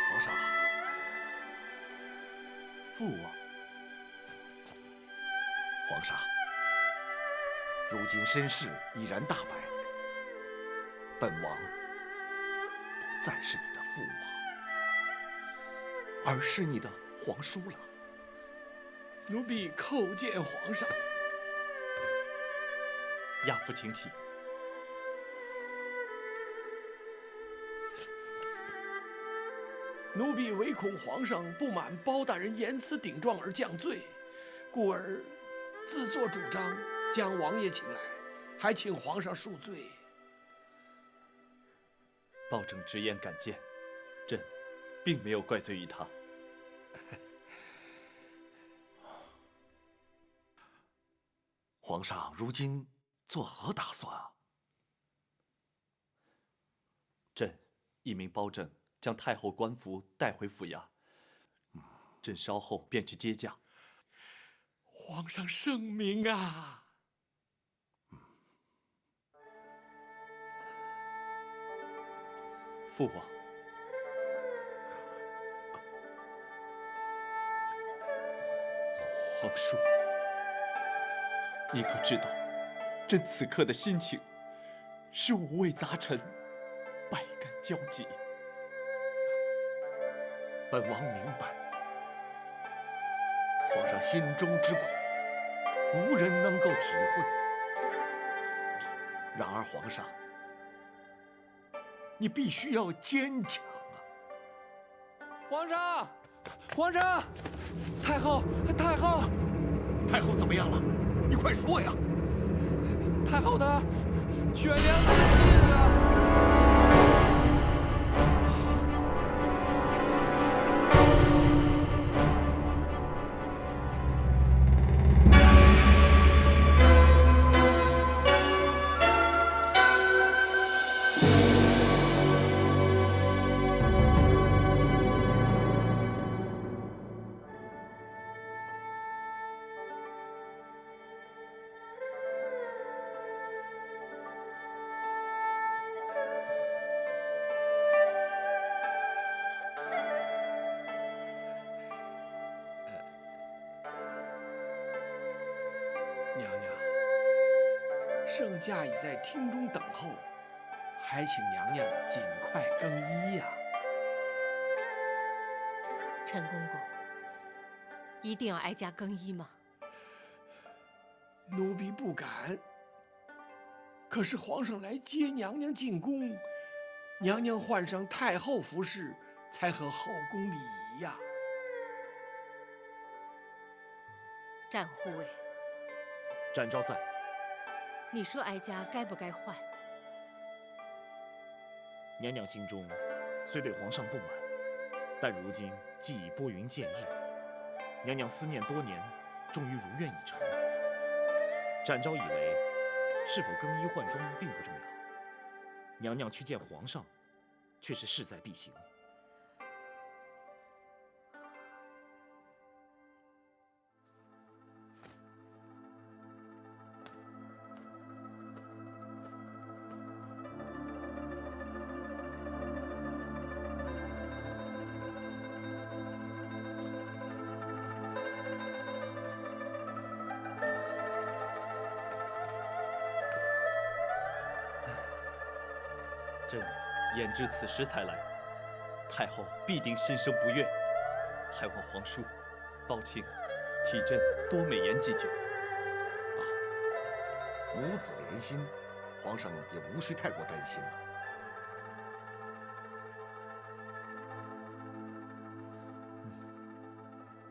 皇上，父王，皇上，如今身世已然大白，本王不再是你的父王，而是你的皇叔了。奴婢叩见皇上。亚父请起。奴婢唯恐皇上不满包大人言辞顶撞而降罪，故而自作主张将王爷请来，还请皇上恕罪。包拯直言敢谏，朕并没有怪罪于他。皇上如今作何打算啊？朕一命包拯将太后官服带回府衙，朕稍后便去接驾。皇上圣明啊！父王，皇叔，你可知道，朕此刻的心情是五味杂陈，百感交集。本王明白，皇上心中之苦，无人能够体会。然而，皇上，你必须要坚强啊！皇上，皇上，太后，太后，太后怎么样了？你快说呀！太后的血量自尽了。娘娘，圣驾已在厅中等候，还请娘娘尽快更衣呀。陈公公，一定要哀家更衣吗？奴婢不敢。可是皇上来接娘娘进宫，娘娘换上太后服饰，才合后宫礼仪呀。战护卫，展昭在。你说哀家该不该换？娘娘心中虽对皇上不满，但如今既已拨云见日，娘娘思念多年，终于如愿以偿。展昭以为，是否更衣换装并不重要，娘娘去见皇上，却是势在必行。朕言知此时才来，太后必定心生不悦，还望皇叔、包卿替朕多美言几句。母子连心，皇上也无需太过担心了。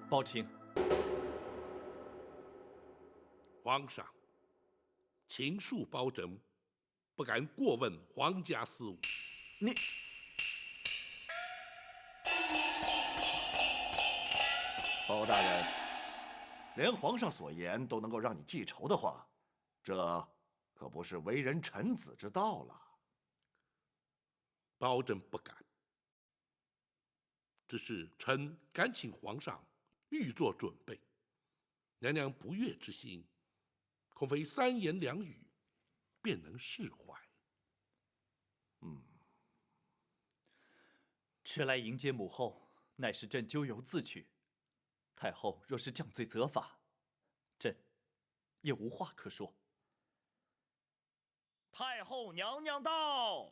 包卿，皇上，秦恕包拯不敢过问皇家事务。你，包大人，连皇上所言都能够让你记仇的话，这可不是为人臣子之道了。包拯不敢，只是臣敢请皇上预做准备。娘娘不悦之心，恐非三言两语便能释怀。迟来迎接母后，乃是朕咎由自取。太后若是降罪责罚，朕也无话可说。太后娘娘到。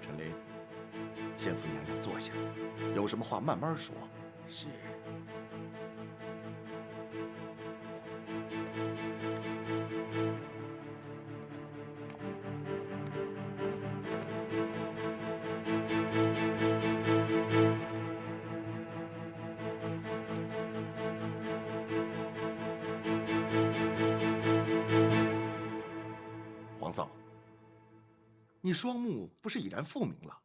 陈琳，先扶娘娘坐下，有什么话慢慢说。是。皇嫂，你双目不是已然复明了，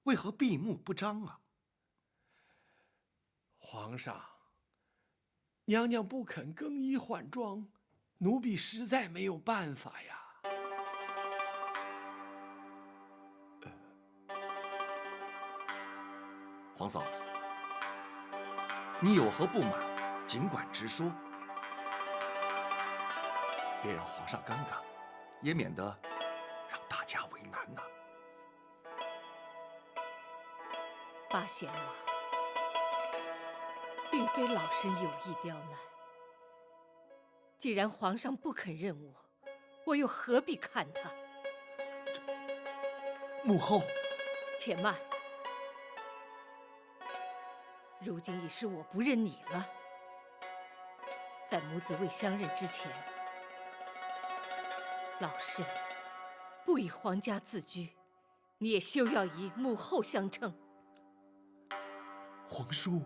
为何闭目不张啊？皇上，娘娘不肯更衣换装，奴婢实在没有办法呀。皇嫂，你有何不满，尽管直说，别让皇上尴尬，也免得让大家为难呐。八贤王，并非老身有意刁难。既然皇上不肯认我，我又何必看他？母后，且慢。如今已是我不认你了。在母子未相认之前，老身不以皇家自居，你也休要以母后相称。皇叔，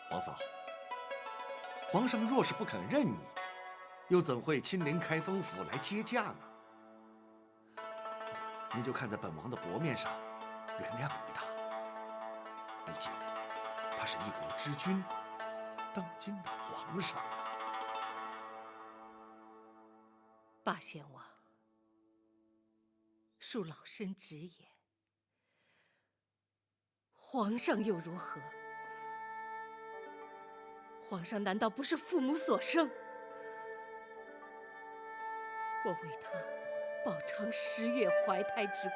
皇嫂，皇上若是不肯认你，又怎会亲临开封府来接驾呢？您就看在本王的薄面上，原谅于他。毕竟他是一国之君，当今的皇上啊。八贤王，恕老身直言，皇上又如何？皇上难道不是父母所生？我为他饱尝10月怀胎之苦，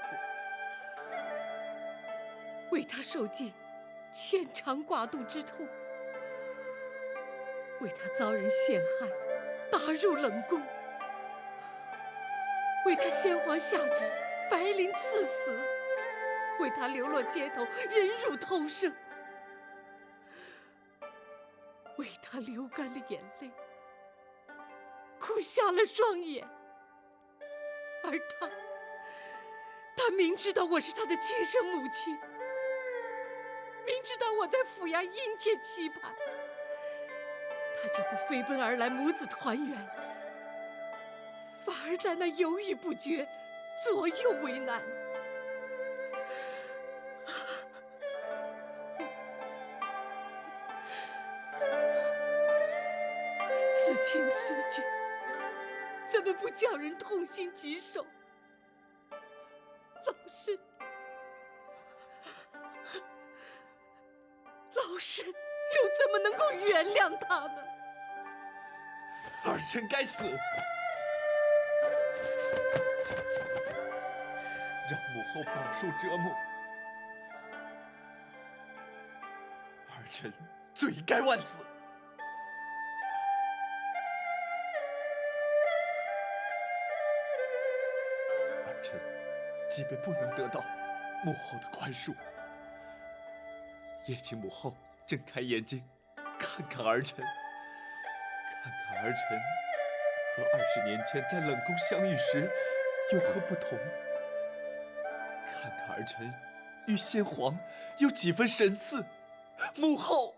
为他受尽牵肠挂肚之痛，为他遭人陷害，打入冷宫，为他先皇下旨白绫赐死，为他流落街头，忍辱偷生，为他流干了眼泪，哭瞎了双眼。而他明知道我是他的亲生母亲，明知道我在府衙殷切期盼，他却不飞奔而来母子团圆，反而在那犹豫不决，左右为难。此情此景，怎么不叫人痛心疾首？老身又怎么能够原谅他呢？儿臣该死，让母后饱受折磨，儿臣罪该万死。儿臣即便不能得到母后的宽恕，也请母后睁开眼睛，看看儿臣，看看儿臣和20年前在冷宫相遇时有何不同，看看儿臣与先皇有几分神似。母后，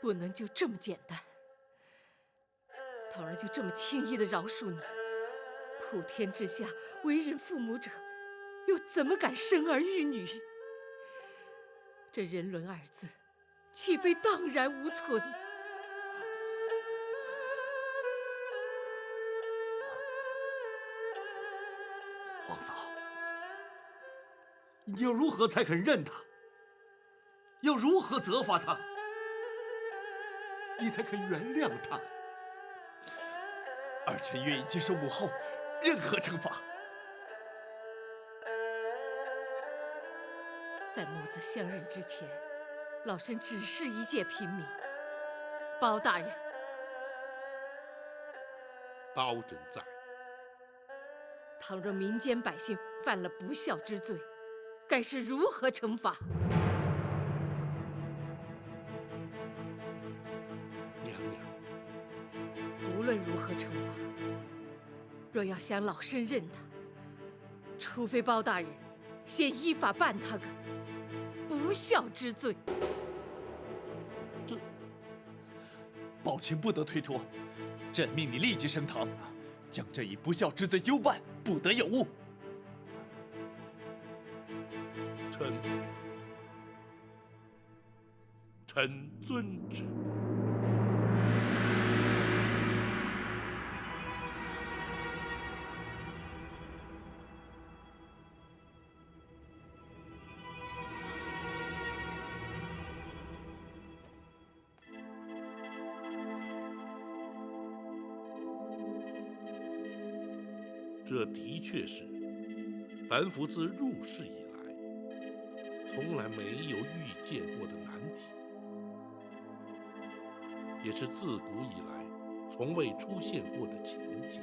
不能就这么简单。倘若就这么轻易地饶恕你，普天之下为人父母者，又怎么敢生儿育女？这人伦2字，岂非荡然无存？皇嫂，你又如何才肯认他？要如何责罚他？你才肯原谅他？儿臣愿意接受母后任何惩罚。在母子相认之前，老身只是一介平民。包大人，包拯在，倘若民间百姓犯了不孝之罪，该是如何惩罚？娘娘，无论如何惩罚，若要想老身认他，除非包大人先依法办他个不孝之罪。宝琴不得推脱，朕命你立即升堂，将这一不孝之罪究办，不得有误。臣遵旨。这的确是本府自入世以来，从来没有遇见过的难题，也是自古以来从未出现过的情景。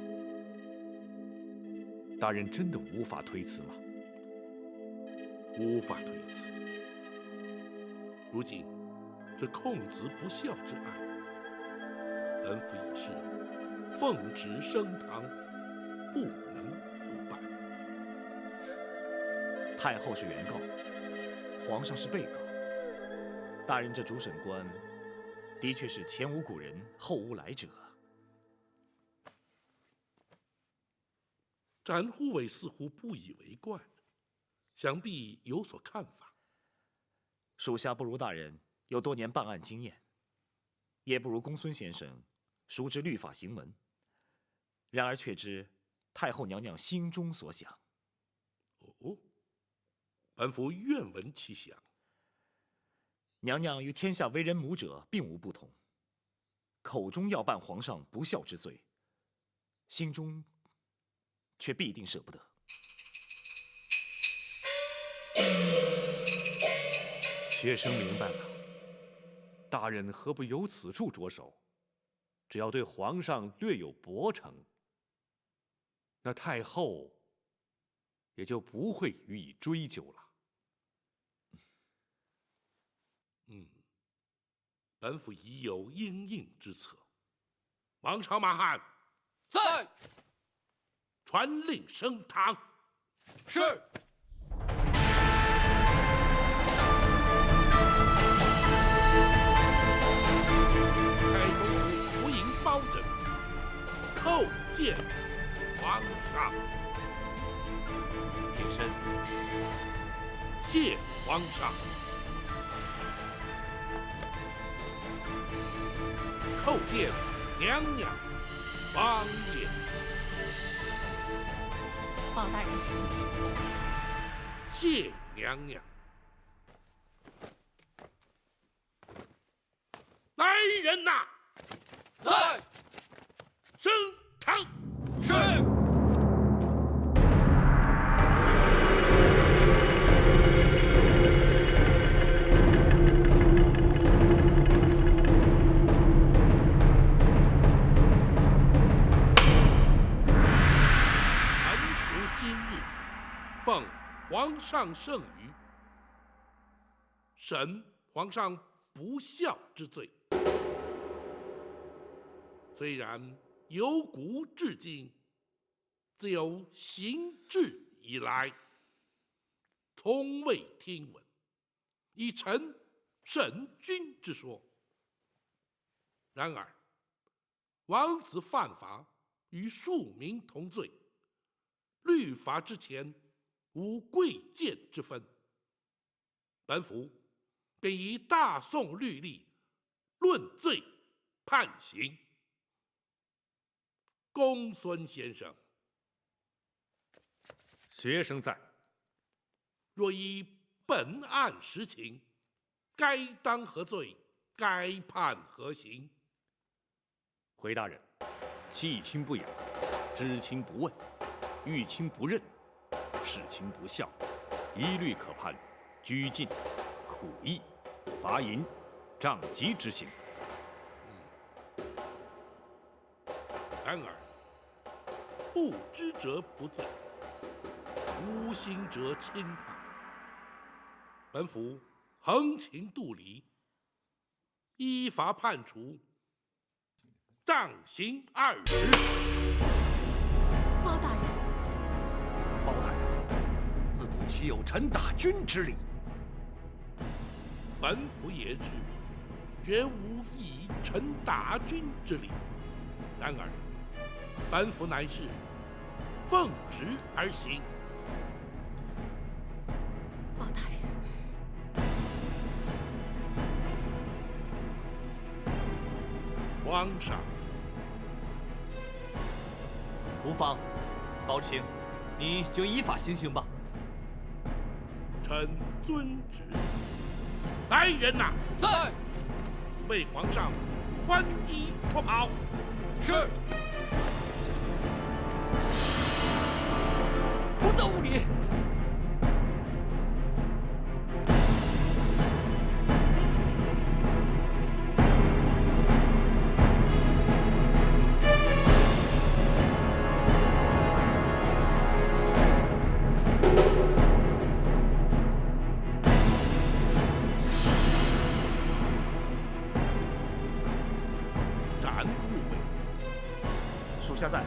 大人真的无法推辞吗？无法推辞。如今这控子不孝之案，本府已是奉旨升堂，不能不办。太后是原告，皇上是被告。大人这主审官，的确是前无古人，后无来者。展护卫似乎不以为怪，想必有所看法。属下不如大人有多年办案经验，也不如公孙先生熟知律法行文。然而却知太后娘娘心中所想。哦，本府愿闻其详。娘娘与天下为人母者并无不同，口中要办皇上不孝之罪，心中却必定舍不得。学生明白了，大人何不由此处着手？只要对皇上略有薄惩，那太后也就不会予以追究了。本府已有应应之策。王朝马汉，在。传令升堂。是。开封府无营包拯，叩见皇上。平身。谢皇上。叩见娘娘、王爷。包大人请起。谢娘娘。来人呐！在。升堂。是。奉皇上圣谕，审皇上不孝之罪。虽然由古至今，自有行制以来，从未听闻以臣审君之说。然而，王子犯法与庶民同罪，律法之前无贵贱之分，本府便以大宋律例论罪判刑。公孙先生，学生在。若依本案实情，该当何罪？该判何刑？回大人，弃亲不养，知亲不问，遇亲不认，事亲不孝，一律可判拘禁、苦役、罚银、杖击之刑。然而，不知者不罪，无心者轻判。本府横情度理，依法判处杖刑20。包大人，包大人，自古岂有陈大军之理？本府也知，绝无以陈大军之理。然而，本府乃是奉旨而行。包大人，皇上，无妨，包青，你就依法行刑吧。臣遵旨。来人呐！在。为皇上宽衣脱袍。是。不得无礼！斩护卫，属下在。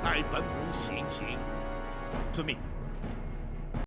待本府行刑。遵命。